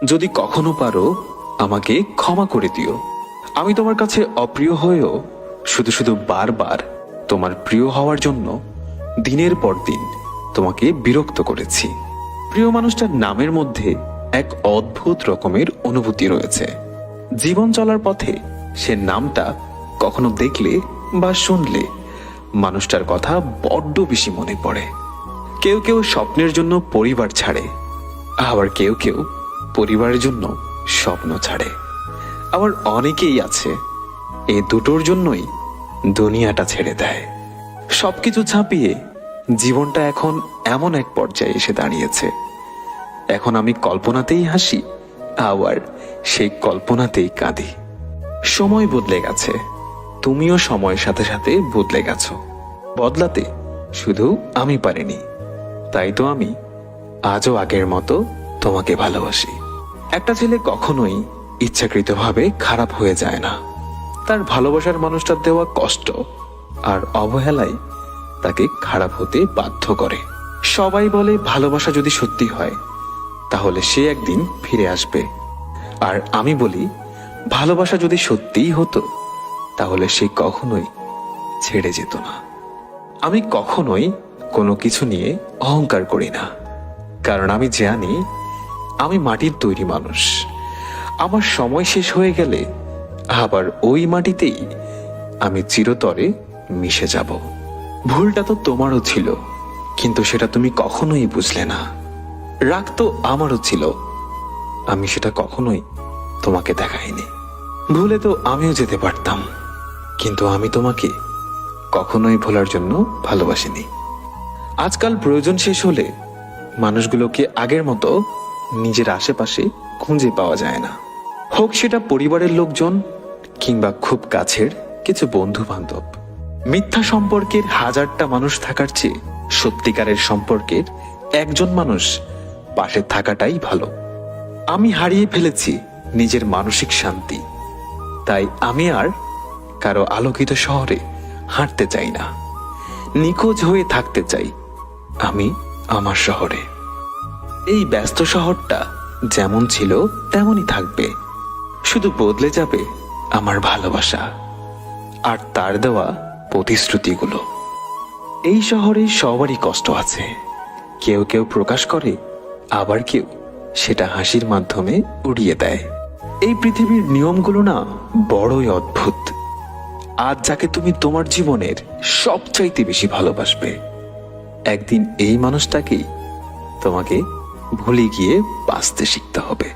যদি কখনো পারো আমাকে ক্ষমা করে দিও। আমি তোমার কাছে অপ্রিয় হয়েও শুধু শুধু বারবার তোমার প্রিয় হওয়ার জন্য দিনের পর দিন তোমাকে বিরক্ত করেছি। প্রিয় মানুষটার নামের মধ্যে এক অদ্ভুত রকমের অনুভূতি রয়েছে। জীবন চলার পথে সে নামটা কখনো দেখলে বা শুনলে মানুষটার কথা বড্ড বেশি মনে পড়ে। কেউ কেউ স্বপ্নের জন্য পরিবার ছাড়ে, আবার কেউ কেউ পরিবারের জন্য স্বপ্ন ছাড়ে। আবার অনেকেই আছে এই দুটোর জন্যই দুনিয়াটা ছেড়ে দেয়। সবকিছু ছাপিয়ে জীবনটা এখন এমন এক পর্যায়ে এসে দাঁড়িয়েছে, এখন আমি কল্পনাতেই হাসি, আবার সেই কল্পনাতেই কাঁদি। সময় বদলে গেছে, তুমিও সময়ের সাথে সাথে বদলে গেছো। বদলাতে শুধু আমি পারিনি, তাই তো আমি আজও আগের মতো তোমাকে ভালোবাসি। একটা ছেলে কখনোই ইচ্ছাকৃতভাবে খারাপ হয়ে যায় না। তার ভালোবাসার মানুষটার দেওয়া কষ্ট আর অবহেলায় তাকে খারাপ হতে বাধ্য করে। সবাই বলে ভালোবাসা যদি সত্যি হয় তাহলে সে একদিন ফিরে আসবে, আর আমি বলি ভালোবাসা যদি সত্যিই হতো তাহলে সে কখনোই ছেড়ে যেত না। আমি কখনোই কোনো কিছু নিয়ে অহংকার করি না, কারণ আমি জানি আমি মাটির তৈরি মানুষ। আমার সময় শেষ হয়ে গেলে আবার ওই মাটিতেই আমি চিরতরে মিশে যাব। ভুলটা তো তোমারও ছিল, কিন্তু সেটা তুমি কখনোই বুঝলে না। রাগ তো আমারও ছিল, আমি সেটা কখনোই তোমাকে দেখাইনি। ভুলে তো আমিও যেতে পারতাম, কিন্তু আমি তোমাকে কখনোই ভোলার জন্য ভালোবাসিনি। আজকাল প্রয়োজন শেষ হলে মানুষগুলোকে আগের মতো নিজের আশেপাশে খুঁজে পাওয়া যায় না, হোক সেটা পরিবারের লোকজন কিংবা খুব কাছের কিছু বন্ধু বান্ধব। মিথ্যা সম্পর্কের হাজারটা মানুষ থাকার চেয়ে সত্যিকারের সম্পর্কের একজন মানুষ পাশে থাকাটাই ভালো। আমি হারিয়ে ফেলেছি নিজের মানসিক শান্তি, তাই আমি আর কারো আলোকিত শহরে হাঁটতে চাই না। নিখোঁজ হয়ে থাকতে চাই আমি আমার শহরে। এই ব্যস্ত শহরটা যেমন ছিল তেমনই থাকবে, শুধু বদলে যাবে আমার ভালোবাসা আর তার দেওয়া প্রতিশ্রুতিগুলো। এই শহরে সবারই কষ্ট আছে, কেউ কেউ প্রকাশ করে, আবার কেউ সেটা হাসির মাধ্যমে উড়িয়ে দেয়। এই পৃথিবীর নিয়মগুলো না বড়ই অদ্ভুত। আজ যাকে তুমি তোমার জীবনের সবচাইতে বেশি ভালোবাসবে, একদিন এই মানুষটাকেই তোমাকে ভুলে গিয়ে বাঁচতে শিখতে হবে।